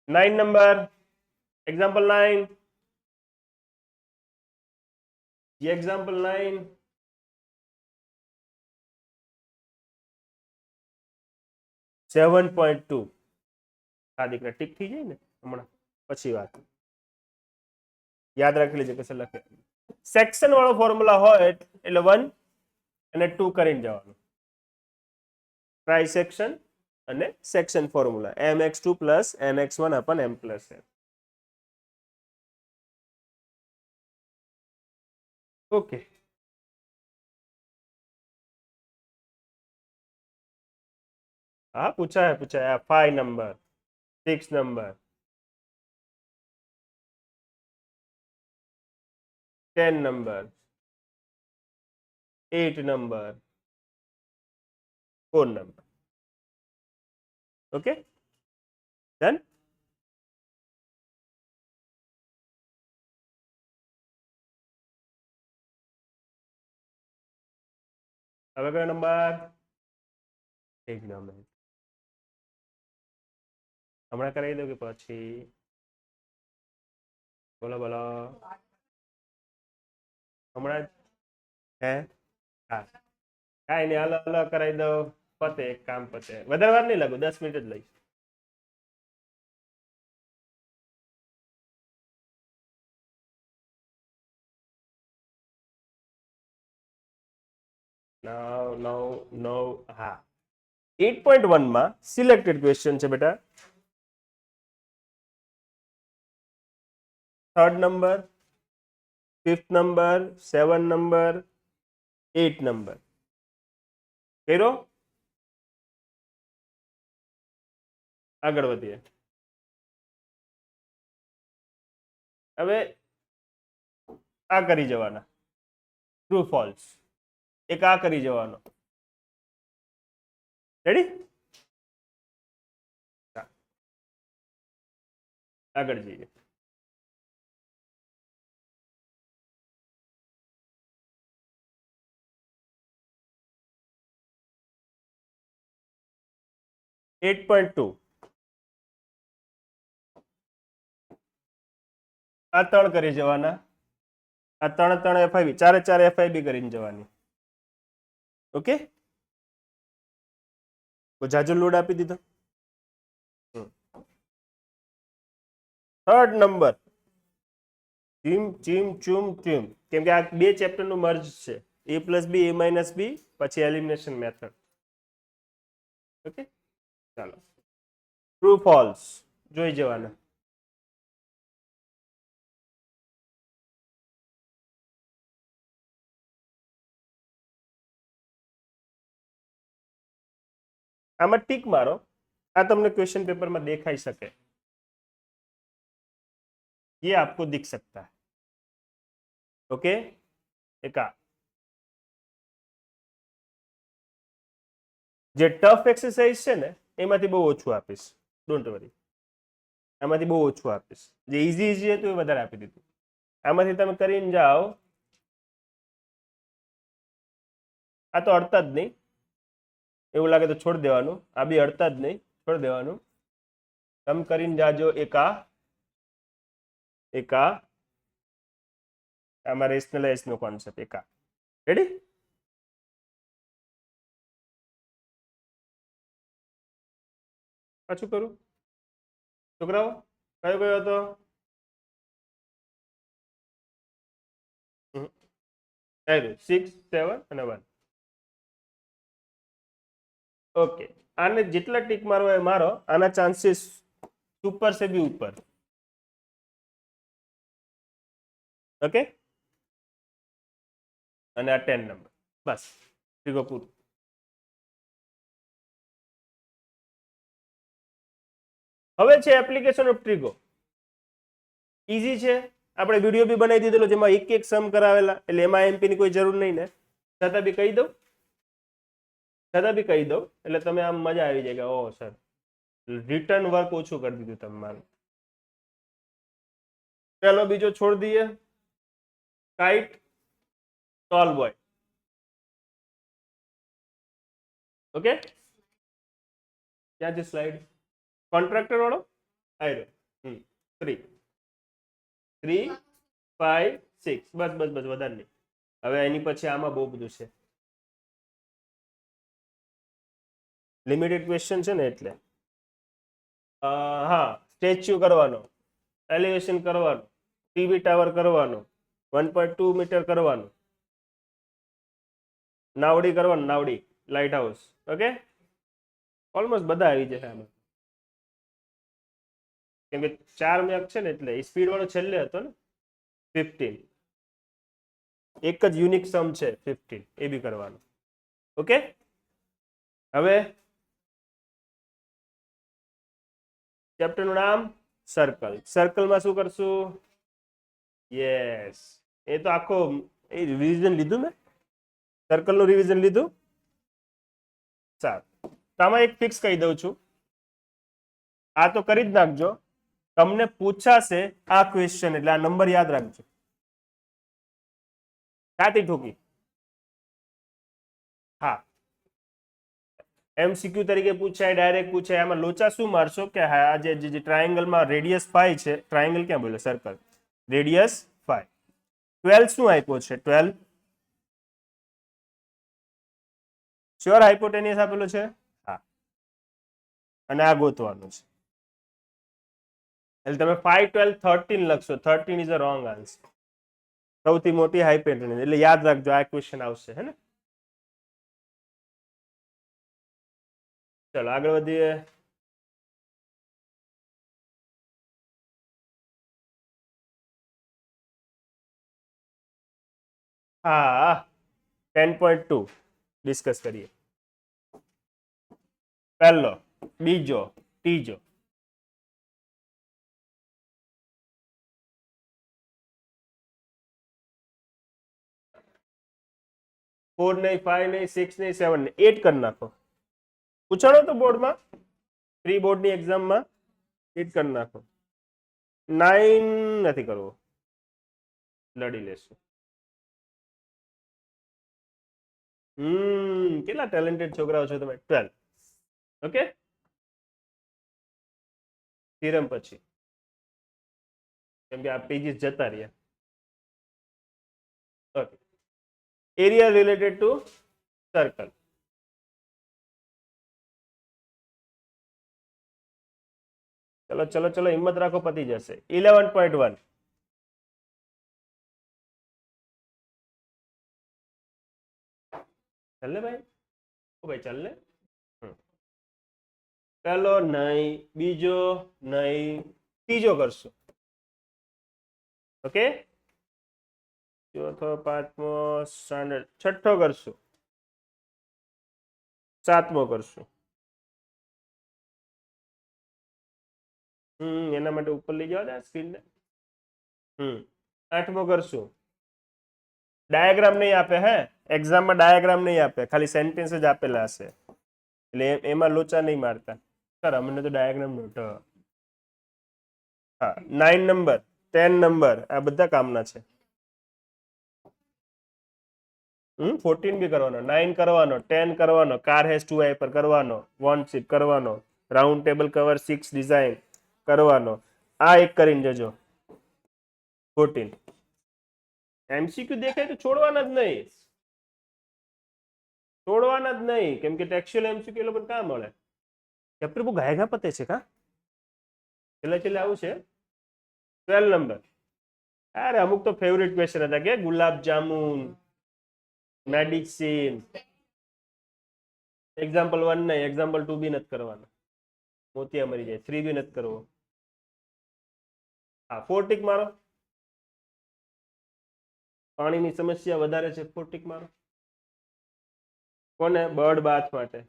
9 નંબર એક્ઝામ્પલ 9. એક્ઝામ્પલ 9 7.2. આ દીકરા ટીક થઈ જાય ને હમણાં પછી વાત યાદ રાખી લેજો કશે લખે. સેક્શન વાળો ફોર્મ્યુલા હોય એટલે 1 અને 2 કરીને જવાનું. ટ્રાઇસેક્શન અને section formula mx2 plus mx1 અપન m plus n. Okay, हाँ पूछा है 5 number, 6 number, 10 number, 8 number, 4 number. Okay, done. હવે કયો નંબર? એક નંબર. હમણાં કરાવી દો કે પછી? બોલો બોલો. હમણાં જ? હે? હા, કાંઈ નહીં, હાલો હાલો કરાવી દો. પતે, એક કામ પતે. વધારે વાર નહીં લાગુ, 10 મિનિટ જ લઈશ. નવ હા. 8.1 માં સિલેક્ટેડ ક્વેશ્ચન છે બેટા. 3rd number, 5th number, 7 number, 8 number. કર્યો? આગળ વધીએ. હવે આ કરી જવાના, ટ્રુ ફોલ્સ. એક આ કરી જવાનો. રેડી? આગળ જઈએ. At point two. આ 3 કરી જવાના. આ 3 એફઆઈબી, 4 એફઆઈબી કરીને જવાની. ઓકે, તો જાજો લોડ આપી દીધો. 3rd નંબર, ચીમ ચીમ ચૂમ ચીમ, કેમ કે આ 2 ચેપ્ટર નું મર્જ છે. a plus b, a minus b, પછી એલિમિનેશન મેથડ. ઓકે, ચાલો. ટ્રુ ફોલ્સ જોઈ જવાના. આમાં ટીક મારો. આ તમને क्वेश्चन पेपर में देखाई सके, ये आपको दिख सकता है. ओके, एक જે ટફ એક્સરસાઇઝ છે ને એમાંથી બહુ ઓછું આપીશ, ડોન્ટ વરી. આમાંથી બહુ ઓછું આપીશ. જે ઈઝી ઈઝી હતું એ વધારે આપી દીધું. આમાંથી તમે કરીને જાઓ. આ તો અડતા જ નહીં, એવું લાગે તો છોડ દેવાનું. આ બી અડતા જ નહીં, છોડ દેવાનું. તમે કરીને જાજો. એકા આમાં રેશનલાઇઝ નો કોન્સેપ્ટ. એકા રેડી? પાછું કરું છોકરાઓ? કયો કયો હતો? આવ્યું 6, 7 અને 1. ओके, आने जितना टिक मारो है मारो. आना चांसेस सुपर से भी ऊपर. ओके, અને આ 10 નંબર. બસ ટ્રીગો પૂરું. હવે છે એપ્લિકેશન ઓફ ટ્રીગો. ઈઝી છે. આપણે વિડીયો બી બનાવી દીધેલો જેમાં એક એક સમ કરાવેલા, એટલે એમાં એમપી ની કોઈ જરૂર નહીં ને. છતાં બી કહી દઉં, એટલે તમે આમ મજા આવી જાય કે ઓ સર રિટર્ન વર્ક ઓછું કરી દીધું તમે મારું. ચાલો બીજો છોડ દઈએ. Kite toll boy. ઓકે, ક્યાં છે સ્લાઇડ? કોન્ટ્રાક્ટર વાળો આવ્યો. 3, 5, 6. બસ બસ બસ, વધારે નહીં. હવે એની પછી આમાં બહુ બધું છે. લિમિટેડ ક્વેશ્ચન છે ને એટલે. હા, સ્ટેચ્યુ કરવાનો, એલિવેશન કરવાનું, ટીવી ટાવર કરવાનું, 1.2 મીટર કરવાનું, નાવડી કરવાનું, નાવડી લાઇટ હાઉસ. ઓકે, ઓલમોસ્ટ બધા આવી જશે આમાં. કેમ કે 4 મેક છે ને એટલે સ્પીડ વાળો છેલ્લે હતો ને 15. એક જ યુનિક સમ છે 15, એ બી કરવાનું. ઓકે, હવે ચેપ્ટર નું નામ સર્કલ. સર્કલમાં શું કરશું? યસ, એ તો આખો એ રિવિઝન લીધું ને, સર્કલ નું રિવિઝન લીધું. સારું, તો આમાં એક ફિક્સ કહી દઉં છું, આ તો કરી જ નાખજો. તમને પૂછાશે આ ક્વેશ્ચન એટલે આ નંબર યાદ રાખજો. છાતી ઠોકી. હા, MCQ તરીકે પૂછાય, ડાયરેક્ટ પૂછાય. આમાં લોચા શું મારશો કે હા, આ જે ટ્રાયેંગલમાં રેડિયસ 5 છે, ટ્રાયેંગલ ક્યાં બોલે, સર્કલ, રેડિયસ 5. 12 શું આપ્યો છે? 12 શ્યોર હાઇપોટેનિયસ આપેલો છે. હા, અને આ ગોતવાનું છે. એટલે તમે 5, 12, 13 લખશો. 13 ઇઝ અ રોંગ આન્સર. સૌથી મોટી હાઇપોટેનિયસ એટલે યાદ રાખજો, આ ક્વેશ્ચન આવશે. હે ને? ચલો આગળ વધીએ. હા, 10.2 ડિસ્કસ કરીએ. પહેલો, બીજો, ત્રીજો. ફોર નહીં, 5 નહીં, 6 નહીં, 7 નહીં, 8 કરી નાખો. પૂછાણો તો બોર્ડમાં, પ્રી બોર્ડની એક્ઝામમાં 8 કરી નાખો. 9 નથી કરવો, લડી લેશું. કેટલા ટેલેન્ટેડ છોકરાઓ છો તમે. 12. ઓકે, થિયરમ પછી, કેમ કે આ પેજીસ જતા રહ્યા. Okay, area related to circle. ચલો ચલો ચલો, હિંમત રાખો, પતી જશે. 11.1. ચાલે ભાઈ, ઓ ભાઈ ચાલે. પહેલો નહીં, બીજો નહીં, ત્રીજો કરશું. ઓકે, ચોથો, પાંચમો, સ્ટાન્ડર્ડ, છઠ્ઠો કરશું, સાતમો કરશું. એના માટે ઉપર લઈ જવા દે સ્ક્રીનને. આઠમો કરશું. ડાયાગ્રામ નહીં આપે, હે, એક્ઝામમાં ડાયાગ્રામ નહીં આપે, ખાલી સેન્ટેન્સ જ આપેલા હશે, એટલે એમાં લોચા નહીં મારતા. સર અમને તો ડાયાગ્રામ નહોતો. હા, 9 નંબર, 10 નંબર, આ બધા કામના છે. 14 બી કરવાનો, 9 કરવાનો, 10 કરવાનો, કાર હેઝ 2 વાઇપર કરવાનો, વોન શીપ કરવાનો, રાઉન્ડ ટેબલ કવર 6 ડિઝાઇન કરવાનો. આ એક કરીને જજો. 14 MCQ દેખાય તો છોડવાના જ નહીં, છોડવાના જ નહીં, કેમ કે ટેક્સ્ચ્યુઅલ MCQ એ લોકોને કાં મળે. ચેપ્ટર બહુ ઘાયઘા પતે છે કા, છેલ્લે છેલ્લે આવું છે. 12 નંબર, અરે અમુક તો ફેવરિટ ક્વેશ્ચન હતા કે ગુલાબ જામુન, મેડિસિન. એક્ઝામ્પલ 1 નહીં, એક્ઝામ્પલ 2 બી નથી કરવાનો, મોતિયા મરી જાય. 3 બી નથી કરવો. હા, 4 ટીક મારો. પાણીની સમસ્યા વધારે છે, 4 ટીક મારો. કોને? બર્ડ બાથ માટે.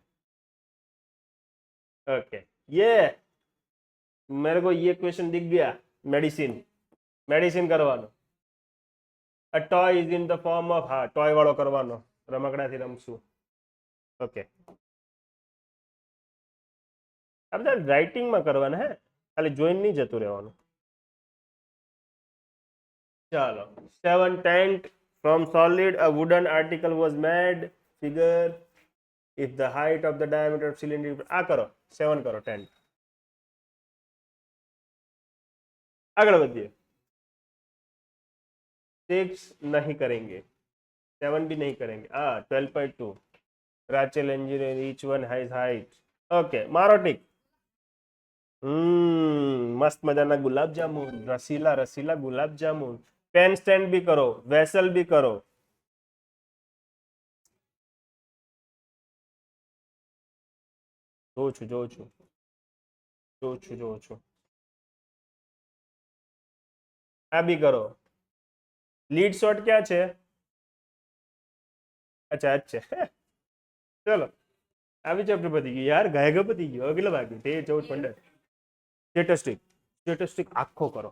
ओके, ये मेरे को ये क्वेश्चन दिख गया. मेडिसिन, मेडिसिन करवानो. A toy is in the form of, हाँ टॉय वाળો કરવાનો, રમકડાથી રમશું. ઓકે, આ બધા રાઇટિંગમાં કરવાના, હે, ખાલી જોઈન નહીં જતું રહેવાનું. ચાલો, 7 tent from solid a wooden article was made. Figure if the height of the diameter of cylinder. આ કરો, 7 કરો, tent. આગળ વધીએ. 6 नहीं करेंगे, 7 भी नहीं करेंगे. 12.2 Rachel engineer, each one has height. Okay, मारो टिक. મસ્ત મજાના ગુલાબ જામુન, રસીલા રસીલા ગુલાબ જામુન. પેન સ્ટેન્ડ બી કરો, વેસલ બી કરો. જોઉં છું. આ બી કરો. લીડ શોટ ક્યાં છે? અચ્છા અચ્છા, ચલો આવી ચેપ્ટર પતી ગયું યાર, ગાયગા પતી ગયો. કેટલા બાકી? 13, 14, 15. સ્ટેટિસ્ટિક આખો કરો,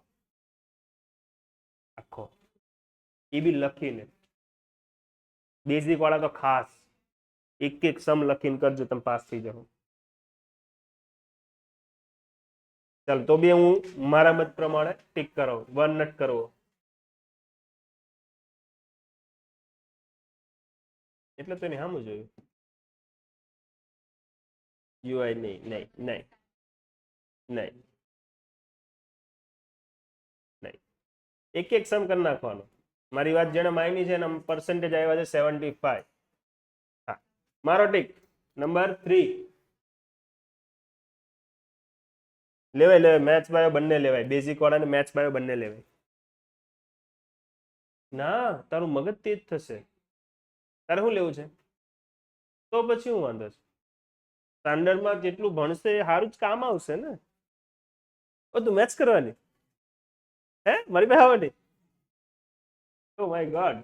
આખો એ બી લખીને. બેઝિક વાળા તો ખાસ એક એક સમ લખીને કરજો, તમે પાસ થઈ જાઓ. ચાલો તો બી હું મારા મત પ્રમાણે ટીક કરાવું, 1 નટ કરવો એટલે તો એની સામું જોયું. યુઆઈ નહીં નહીં નહીં નહીં નહીં, એક એક સમ કરી નાખવાનો. મારી વાત જેને માયની છે એના પર્સન્ટેજ આવ્યા છે 75. હા, મારો ટીક. નંબર 3 લેવાય, મેથ્સ બાયો બંને લેવાય, બેઝિક વાળા ને મેથ્સ બાયો બંને લેવાય. ના, તારું મગજ તેજ થશે. તારે શું લેવું છે? તો પછી હું વાંધો છે, સ્ટાન્ડર્ડમાં જેટલું ભણશે એ સારું જ કામ આવશે ને. ઓ તું મેથ્સ કરવાની હે મારી પાસે આવવાની? ઓ માય ગોડ,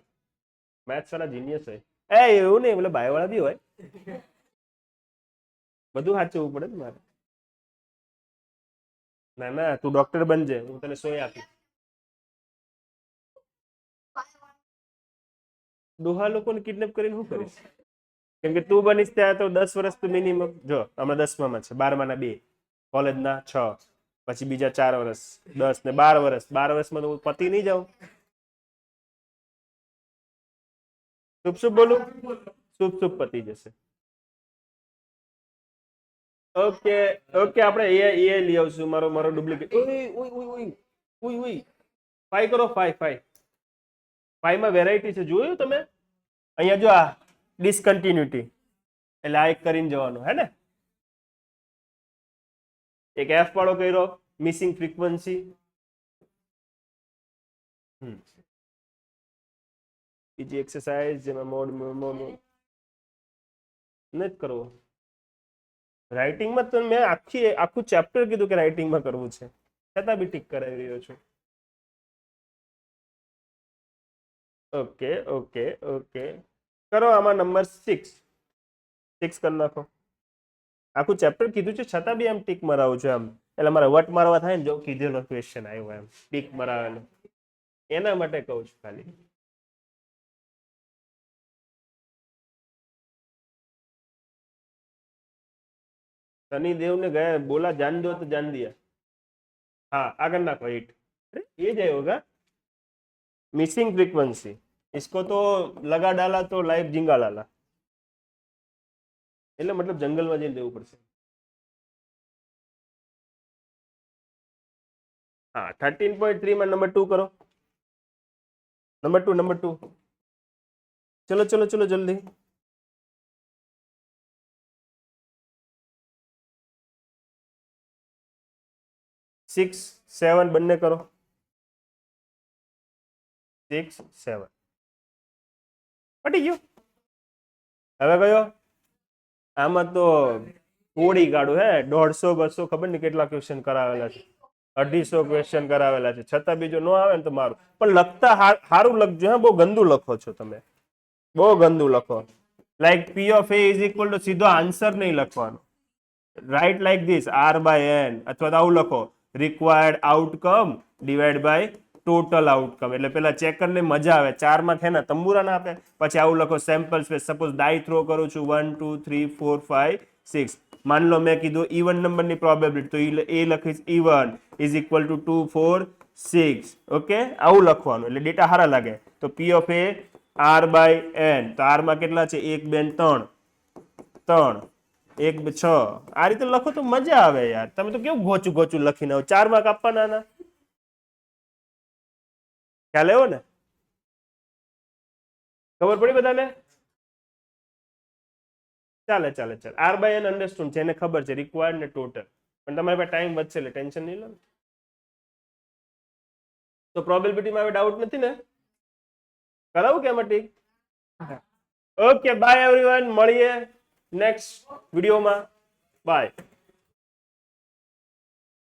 મેથ્સ વાળા જીનિયસ હોય. એવું નહીં, એટલે બાયો વાળા બી હોય, બધું સાચવવું પડે ને મારે. ના ના, તું ડોક્ટર બનજે, હું તને 100 આપીશ. ડોહા લોકોને કિડનેપ કરીને શું કરીશ? કેમ કે તું બનીશ ત્યાં તો 10 વર્ષ તો મિનિમમ. જો હમણાં 10માં છે, 12માં 2, કોલેજના 6, પછી બીજા 4 વર્ષ, 10 ને 12 વર્ષ. 12 વર્ષમાં તો હું પતિ નહીં જાઉં. શુભ બોલું, શુભ પતિ જશે. ઓકે ઓકે, આપણે એ લઈ આવશું. મારો ડુપ્લિકેટ. ઓય 5 કરો, 5 માં વેરાયટી છે, જોયું તમે? અહીંયા જો આ ડિસકન્ટિન્યુટી, એટલે આ એક કરીને જવાનું હે ને. એક એફ વાળો કર્યો, મિસિંગ ફ્રીક્વન્સી. બીજી એક્સરસાઇઝ જેમાં મોડ નથી કરવો. રાઇટિંગમાં તો મેં આખું ચેપ્ટર કીધું કે રાઇટિંગમાં કરવું છે, છતાં બી ટીક કરાવી રહ્યો છું. ઓકે ઓકે ઓકે, કરો. આમાં નંબર 6 કરી નાખો. આખું ચેપ્ટર કીધું છે છતાં બી એમ ટીક મરાવું છું એમ, એટલે મારે વટ મારવા થાય ને, જો કીધેલો ક્વેશ્ચન આવ્યો એમ ટીક મરાવેલો, એના માટે કહું છું ખાલી. शनि देव ने गया, बोला जान दो तो जान दिया. हाँ, आगे ना को 8. ये जाए होगा मिसिंग फ्रीक्वेंसी. इसको तो लगा डाला तो लाइव जिंगा डाला, એટલે મતલબ જંગલમાં જઈને દેવું પડશે. હા, 13.3 માં નંબર 2 કરો. નંબર 2 ચલો ચલો ચલો જલ્દી. 6, 7 બંને કરો. 6, 7 પટી ગયું. હવે કયો? આમાં તો થોડી કાઢું હે, 150 200 ખબર નહીં કેટલા ક્વેશ્ચન કરાવેલા છે, 250 ક્વેશ્ચન કરાવેલા છે, છતાં બીજો ન આવે ને તો મારું. પણ લખતા સારું લખજો હે, બહુ ગંદુ લખો છો તમે, બહુ ગંદુ લખો. Like P of A is equal to સીધો આન્સર નહીં લખવાનો. રાઇટ લાઈક ધીસ, R/N, અથવા તો આવું લખો, required outcome divide by total outcome. એટલે પેલા ચેકર ને મજા આવે, 4 માં થાય ને તંબુરા ના આપે. પછી આવું લખો સેમ્પલ સ્પેસ. સપોઝ ડાઈ થ્રો કરું છું 1 2 3 4 5 6. માન લો મેં કીધું ઇવન નંબરની પ્રોબેબિલિટી, તો એ લખીશ even is equal to 2 4 6. Okay, આવું લખવાનું એટલે ડેટા સારા લાગે. તો P of A R/N, તો R માં કેટલા છે? 1 2 3 1 2 6. આ રીતે લખો તો મજા આવે યાર. તમે તો કેવું ગોચું લખીને આવો, 4 માર્ક આપવાના. ખ્યાલ આવ્યો ને? ખબર પડી બધાને? ચાલે. R/N અન્ડરસ્ટુન્ડ છે, એને ખબર છે રિક્વાયર્ડ ને ટોટલ. પણ તમારી પાસે ટાઈમ વધશે એટલે ટેન્શન નહીં લો. તો પ્રોબેબિલિટીમાં હવે ડાઉટ નથી ને? કરાવું કે એમાં ઠીક? ઓકે, બાય એવરીવન, મળીએ નેક્સ્ટ વિડીયોમાં. બાય.